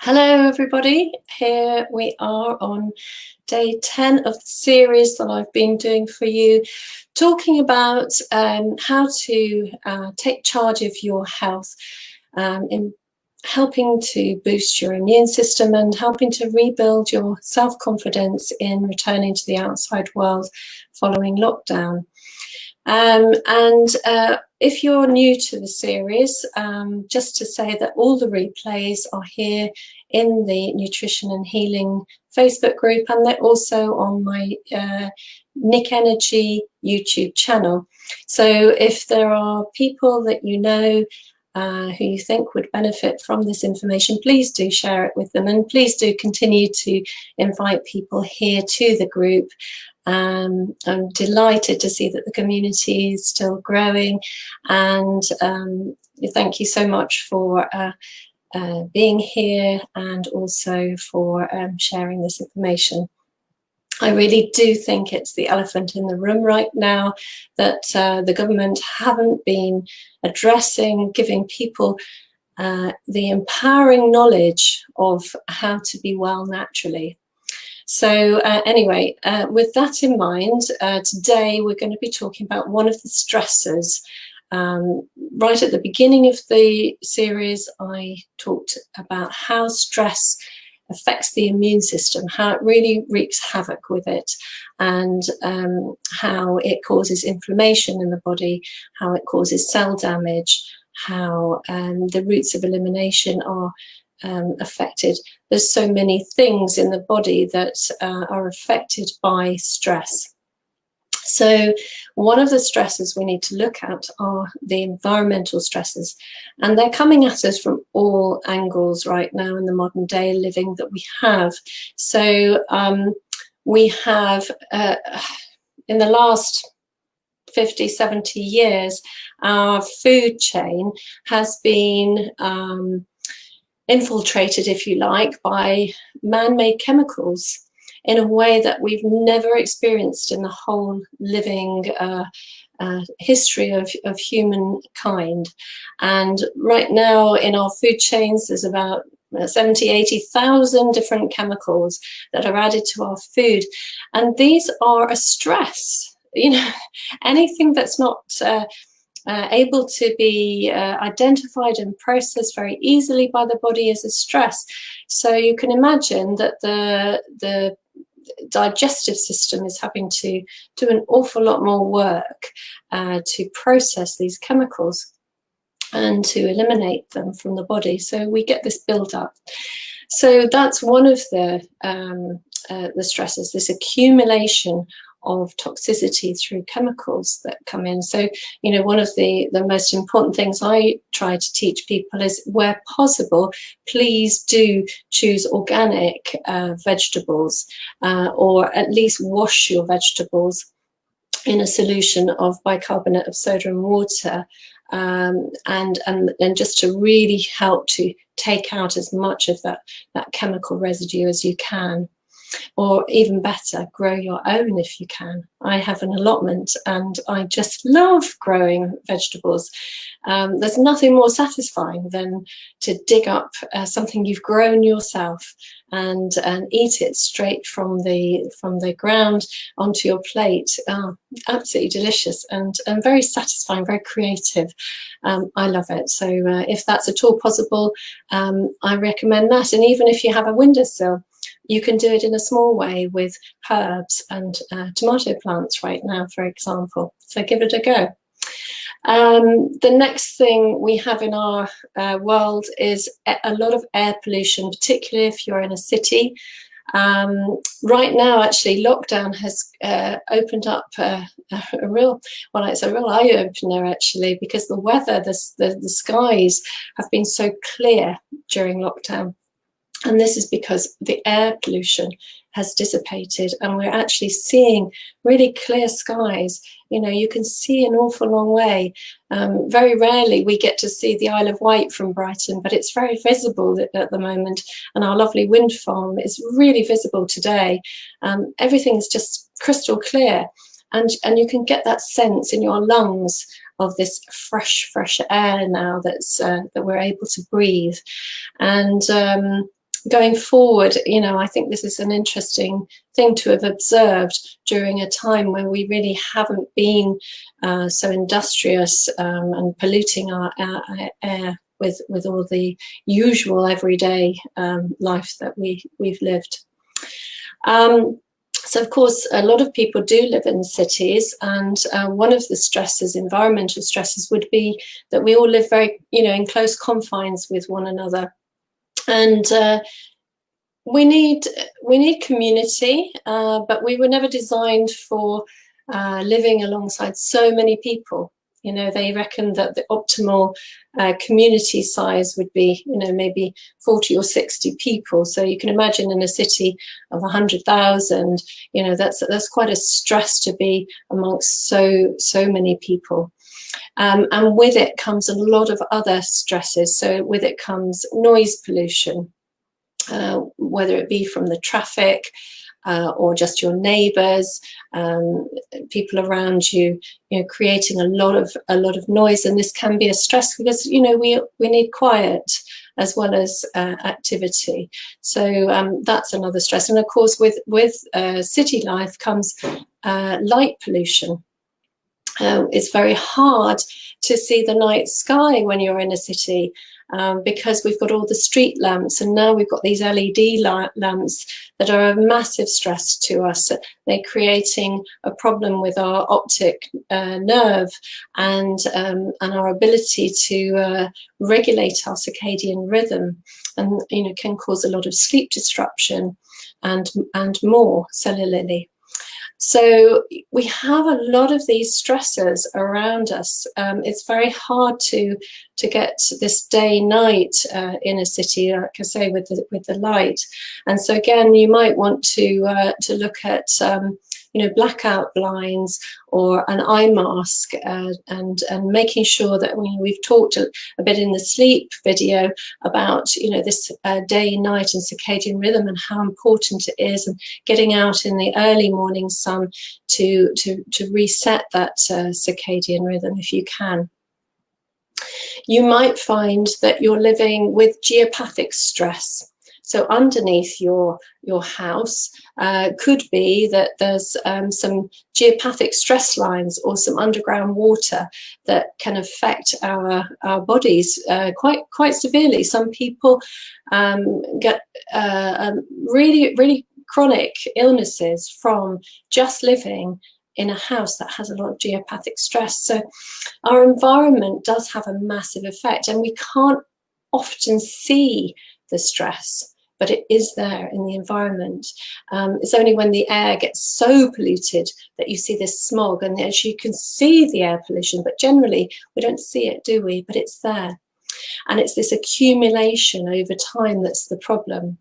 Hello everybody, here we are on day 10 of the series that I've been doing for you, talking about how to take charge of your health, in helping to boost your immune system and helping to rebuild your self-confidence in returning to the outside world following lockdown. If you're new to the series, just to say that all the replays are here in the Nutrition and Healing Facebook group, and they're also on my Nikken YouTube channel. So if there are people that you know who you think would benefit from this information, please do share it with them, and please do continue to invite people here to the group. I'm delighted to see that the community is still growing, and thank you so much for being here and also for sharing this information. I really do think it's the elephant in the room right now that the government haven't been addressing, giving people the empowering knowledge of how to be well naturally. So anyway, with that in mind, today we're going to be talking about one of the stressors. Right at the beginning of the series, I talked about how stress affects the immune system, how it really wreaks havoc with it, and how it causes inflammation in the body, how it causes cell damage, how the routes of elimination are affected. There's so many things in the body that are affected by stress. So one of the stresses we need to look at are the environmental stresses, and they're coming at us from all angles right now in the modern day living that we have. So we have in the last 50, 70 years, our food chain has been infiltrated, if you like, by man-made chemicals in a way that we've never experienced in the whole living history of humankind. And right now in our food chains, there's about 70, 80,000 different chemicals that are added to our food. And these are a stress. You know, anything that's not able to be identified and processed very easily by the body as a stress. So you can imagine that the digestive system is having to do an awful lot more work to process these chemicals and to eliminate them from the body. So we get this build-up. So that's one of the stresses, this accumulation of toxicity through chemicals that come in. So, you know, one of the most important things I try to teach people is, where possible, please do choose organic vegetables, or at least wash your vegetables in a solution of bicarbonate of soda and water, and just to really help to take out as much of that chemical residue as you can. Or even better, grow your own if you can. I have an allotment and I just love growing vegetables. There's nothing more satisfying than to dig up something you've grown yourself and eat it straight from the ground onto your plate. Absolutely delicious and very satisfying, very creative. I love it. So if that's at all possible, I recommend that. And even if you have a windowsill, you can do it in a small way with herbs and tomato plants right now, for example. So give it a go. The next thing we have in our world is a lot of air pollution, particularly if you're in a city. Right now, actually, lockdown has opened up a real, well, it's a real eye-opener, actually, because the weather, the skies have been so clear during lockdown. And this is because the air pollution has dissipated and we're actually seeing really clear skies. You know, you can see an awful long way. Very rarely we get to see the Isle of Wight from Brighton, but it's very visible at the moment. And our lovely wind farm is really visible today. Everything's just crystal clear. And you can get that sense in your lungs of this fresh air now that we're able to breathe. And going forward, you know, I think this is an interesting thing to have observed during a time when we really haven't been so industrious and polluting our air with all the usual everyday life that we've lived. So of course, a lot of people do live in cities, and one of the stresses, environmental stresses, would be that we all live very, you know, in close confines with one another. And we need community, but we were never designed for living alongside so many people. You know, they reckon that the optimal community size would be, you know, maybe 40 or 60 people. So you can imagine in a city of 100,000, you know, that's quite a stress to be amongst so many people. And with it comes a lot of other stresses. So with it comes noise pollution, whether it be from the traffic or just your neighbours, people around you, you know, creating a lot of noise. And this can be a stress because, you know, we need quiet as well as activity. So that's another stress. And of course, with city life comes light pollution. It's very hard to see the night sky when you're in a city because we've got all the street lamps, and now we've got these LED lamps that are a massive stress to us. They're creating a problem with our optic nerve and our ability to regulate our circadian rhythm, and, you know, can cause a lot of sleep disruption and more cellularly. So we have a lot of these stressors around us. It's very hard to get this day-night in a city, like I say, with the light. And so again, you might want to look at you know, blackout blinds or an eye mask, and making sure that we've talked a bit in the sleep video about, you know, this day, night and circadian rhythm and how important it is, and getting out in the early morning sun to reset that circadian rhythm if you can. You might find that you're living with geopathic stress. So underneath your house could be that there's some geopathic stress lines or some underground water that can affect our bodies quite severely. Some people get really chronic illnesses from just living in a house that has a lot of geopathic stress. So our environment does have a massive effect, and we can't often see the stress, but it is there in the environment. It's only when the air gets so polluted that you see this smog, and as you can see the air pollution, but generally we don't see it, do we? But it's there. And it's this accumulation over time that's the problem.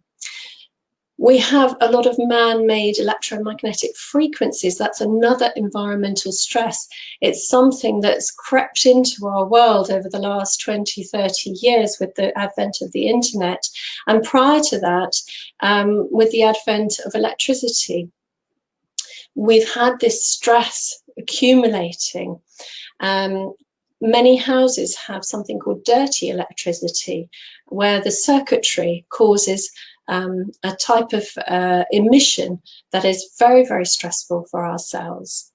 We have a lot of man-made electromagnetic frequencies. That's another environmental stress. It's something that's crept into our world over the last 20, 30 years with the advent of the internet. And prior to that, with the advent of electricity, we've had this stress accumulating. Many houses have something called dirty electricity, where the circuitry causes a type of emission that is very stressful for our cells.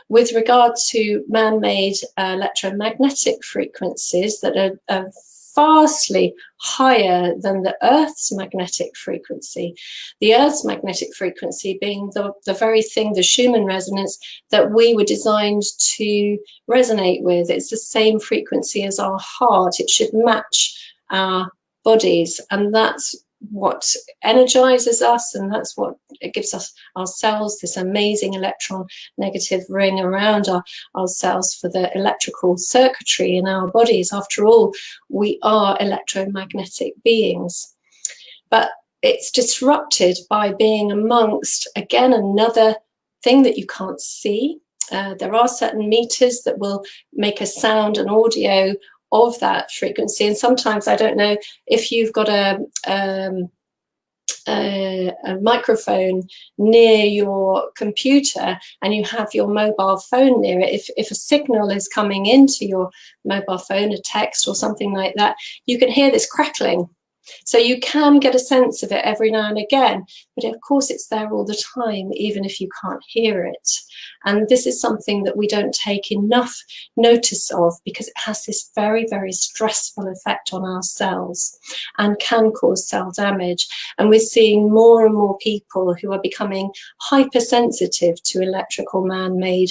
With regard to man-made electromagnetic frequencies that are vastly higher than the Earth's magnetic frequency, the Earth's magnetic frequency being the very thing, the Schumann resonance, that we were designed to resonate with. It's the same frequency as our heart. It should match our bodies, and that's what energizes us, and that's what it gives us, our cells, this amazing electron negative ring around our cells for the electrical circuitry in our bodies. After all, we are electromagnetic beings. But it's disrupted by being amongst, again, another thing that you can't see. There are certain meters that will make a sound and audio of that frequency, and sometimes, I don't know if you've got a microphone near your computer and you have your mobile phone near it, if a signal is coming into your mobile phone, a text or something like that, you can hear this crackling. So you can get a sense of it every now and again, but of course it's there all the time, even if you can't hear it. And this is something that we don't take enough notice of, because it has this very, very stressful effect on our cells and can cause cell damage. And we're seeing more and more people who are becoming hypersensitive to electrical man-made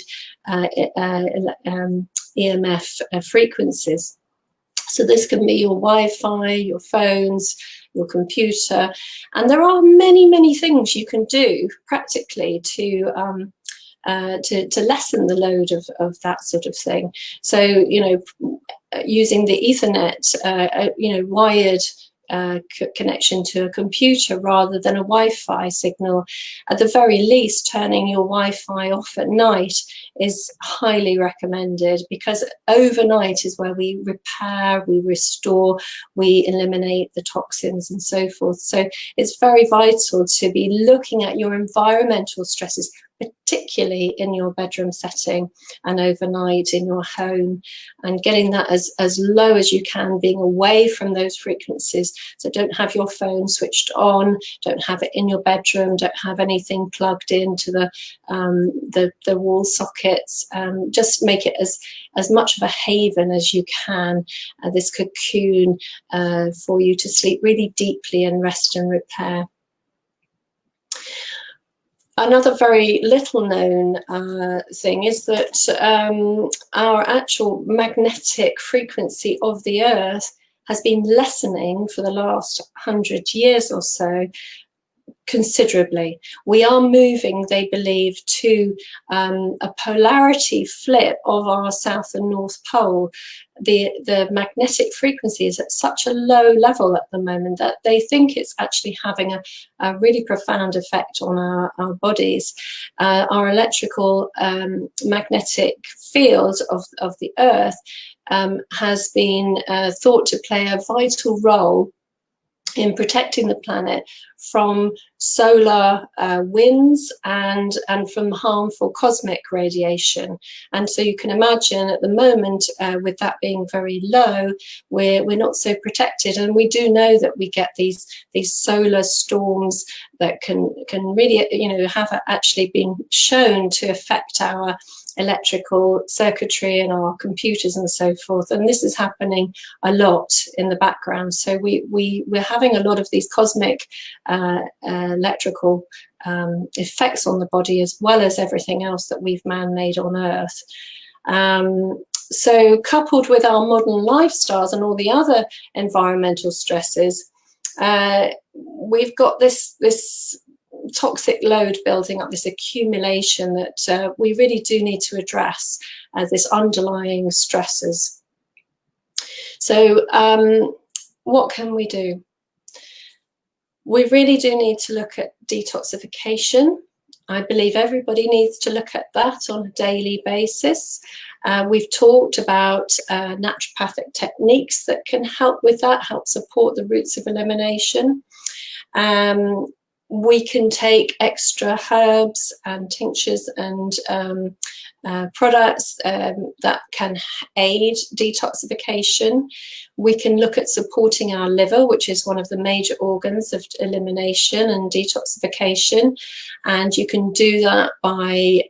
EMF frequencies. So this can be your Wi-Fi, your phones, your computer, and there are many, many things you can do practically to lessen the load of that sort of thing. So, you know, using the Ethernet, you know, wired connection to a computer rather than a Wi-Fi signal. At the very least, turning your Wi-Fi off at night is highly recommended, because overnight is where we repair, we restore, we eliminate the toxins and so forth. So it's very vital to be looking at your environmental stresses, particularly in your bedroom setting and overnight in your home, and getting that as low as you can, being away from those frequencies. So don't have your phone switched on, don't have it in your bedroom, don't have anything plugged into the wall sockets. Just make it as much of a haven as you can, this cocoon for you to sleep really deeply and rest and repair. Another very little known thing is that our actual magnetic frequency of the Earth has been lessening for the last 100 years or so, considerably. We are moving, they believe, to a polarity flip of our south and north pole. The magnetic frequency is at such a low level at the moment that they think it's actually having a really profound effect on our bodies. Our electrical magnetic field of the Earth has been thought to play a vital role in protecting the planet from solar winds and from harmful cosmic radiation. And so you can imagine at the moment, with that being very low, we're not so protected. And we do know that we get these solar storms that can really, you know, have actually been shown to affect our electrical circuitry and our computers and so forth. And this is happening a lot in the background. So we're having a lot of these cosmic electrical effects on the body, as well as everything else that we've man-made on Earth. So coupled with our modern lifestyles and all the other environmental stresses, we've got this toxic load building up, this accumulation that we really do need to address, this underlying stressors. So what can we do? We really do need to look at detoxification. I believe everybody needs to look at that on a daily basis. We've talked about naturopathic techniques that can help with that, help support the routes of elimination. We can take extra herbs and tinctures and products that can aid detoxification. We can look at supporting our liver, which is one of the major organs of elimination and detoxification. And you can do that by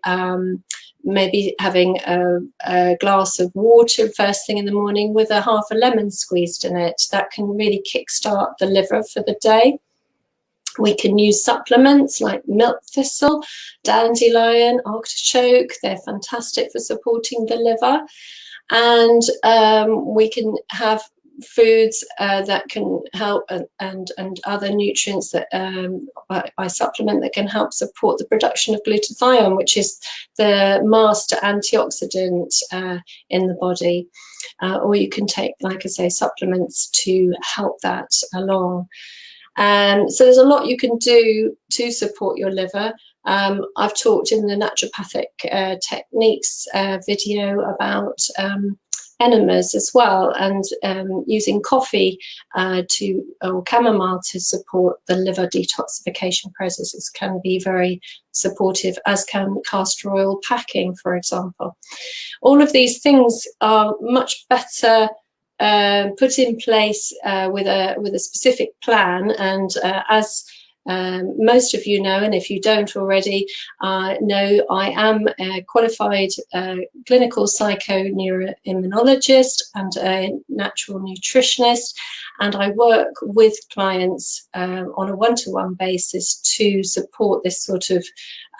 maybe having a glass of water first thing in the morning with half a lemon squeezed in it. That can really kickstart the liver for the day. We can use supplements like milk thistle, dandelion, artichoke. They're fantastic for supporting the liver. And we can have foods that can help, and other nutrients that by supplement that can help support the production of glutathione, which is the master antioxidant in the body. Or you can take, like I say, supplements to help that along. So there's a lot you can do to support your liver. I've talked in the naturopathic techniques video about enemas as well, and using coffee or chamomile to support the liver detoxification processes can be very supportive, as can castor oil packing, for example. All of these things are much better put in place with a specific plan, and as most of you know, and if you don't already know, I am a qualified clinical psychoneuroimmunologist and a natural nutritionist, and I work with clients on a one-to-one basis to support this sort of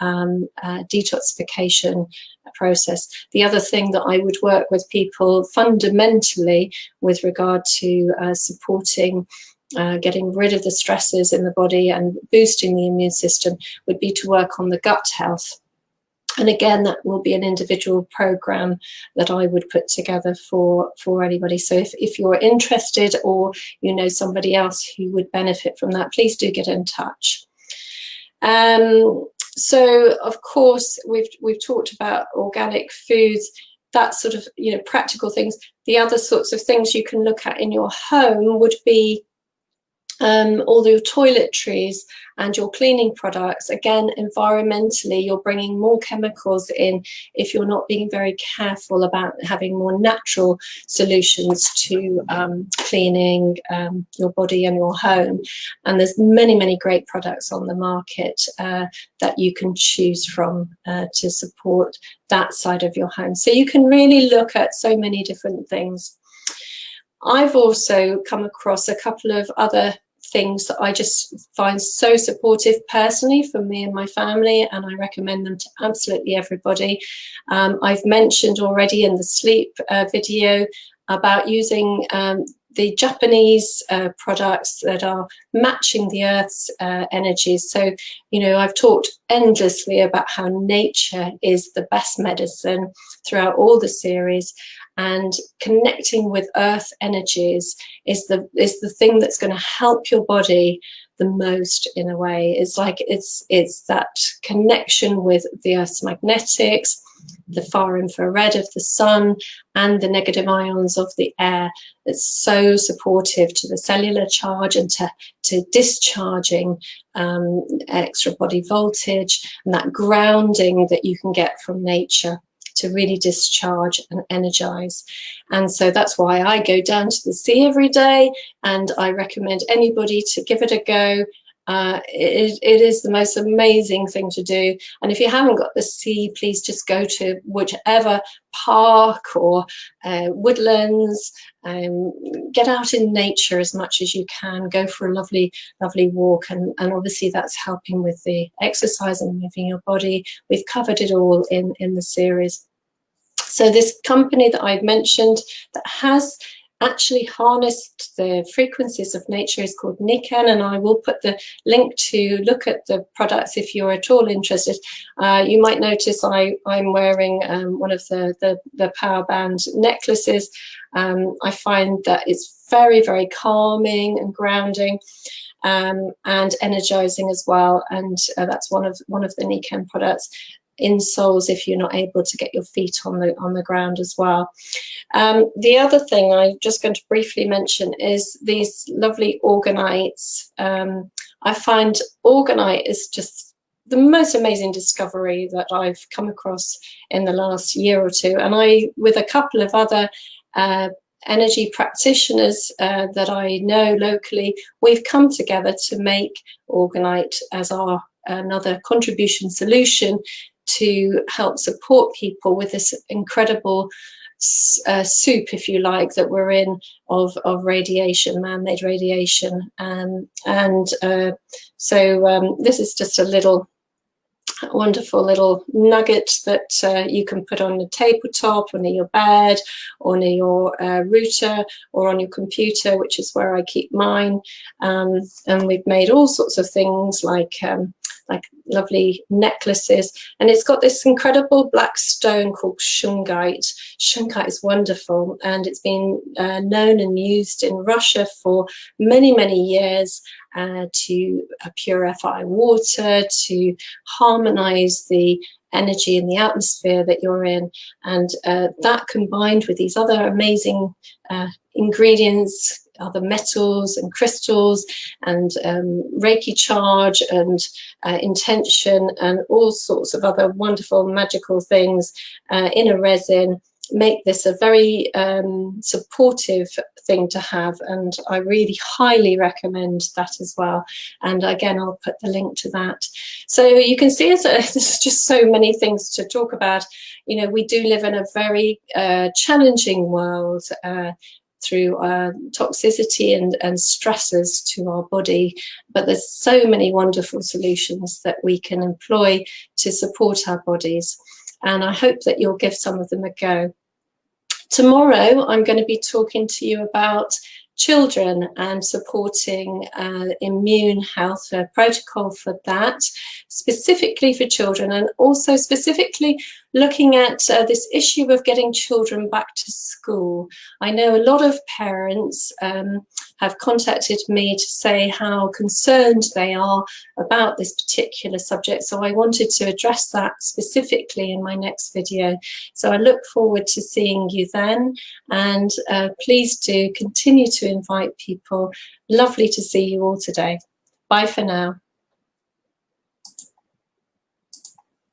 detoxification process. The other thing that I would work with people fundamentally with regard to supporting getting rid of the stressors in the body and boosting the immune system would be to work on the gut health. And again, that will be an individual program that I would put together for anybody. So if you're interested, or you know somebody else who would benefit from that, please do get in touch. So of course we've talked about organic foods, that sort of, you know, practical things. The other sorts of things you can look at in your home would be all your toiletries and your cleaning products. Again, environmentally, you're bringing more chemicals in if you're not being very careful about having more natural solutions to cleaning your body and your home. And there's many, many great products on the market that you can choose from to support that side of your home. So you can really look at so many different things. I've also come across a couple of other things that I just find so supportive personally for me and my family, and I recommend them to absolutely everybody. I've mentioned already in the sleep video about using the Japanese products that are matching the Earth's energies. So, you know, I've talked endlessly about how nature is the best medicine throughout all the series, and connecting with Earth energies is the thing that's going to help your body the most in a way. It's like it's that connection with the Earth's magnetics, the far infrared of the sun, and the negative ions of the air. It's so supportive to the cellular charge and to discharging extra body voltage, and that grounding that you can get from nature to really discharge and energize. And so that's why I go down to the sea every day, and I recommend anybody to give it a go. It is the most amazing thing to do. And if you haven't got the sea, please just go to whichever park or woodlands, get out in nature as much as you can, go for a lovely walk, and obviously that's helping with the exercise and moving your body. We've covered it all in the series. So this company that I've mentioned that has actually harnessed the frequencies of nature is called Nikken, and I will put the link to look at the products if you're at all interested. You might notice I'm wearing one of the powerband necklaces. I find that it's very, very calming and grounding, and energizing as well, and that's one of the Nikken products. Insoles if you're not able to get your feet on the ground as well. The other thing I'm just going to briefly mention is these lovely organites. I find orgonite is just the most amazing discovery that I've come across in the last year or two, and I, with a couple of other energy practitioners that I know locally, we've come together to make orgonite as our another contribution solution to help support people with this incredible soup, if you like, that we're in of radiation, man-made radiation. So this is just a wonderful little nugget that you can put on the tabletop or near your bed or near your router or on your computer, which is where I keep mine. And we've made all sorts of things like lovely necklaces, and it's got this incredible black stone called shungite. Shungite is wonderful, and it's been known and used in Russia for many, many years to purify water, to harmonize the energy in the atmosphere that you're in, and that combined with these other amazing ingredients, other metals and crystals and Reiki charge and intention and all sorts of other wonderful magical things in a resin, make this a very supportive thing to have, and I really highly recommend that as well. And again, I'll put the link to that. So you can see there's just so many things to talk about. You know, we do live in a very challenging world through toxicity and stressors to our body, but there's so many wonderful solutions that we can employ to support our bodies, and I hope that you'll give some of them a go. Tomorrow I'm going to be talking to you about children and supporting immune health, a protocol for that, specifically for children, and also specifically looking at this issue of getting children back to school. I know a lot of parents have contacted me to say how concerned they are about this particular subject, so I wanted to address that specifically in my next video. So I look forward to seeing you then, and please do continue to invite people. Lovely to see you all today. Bye for now.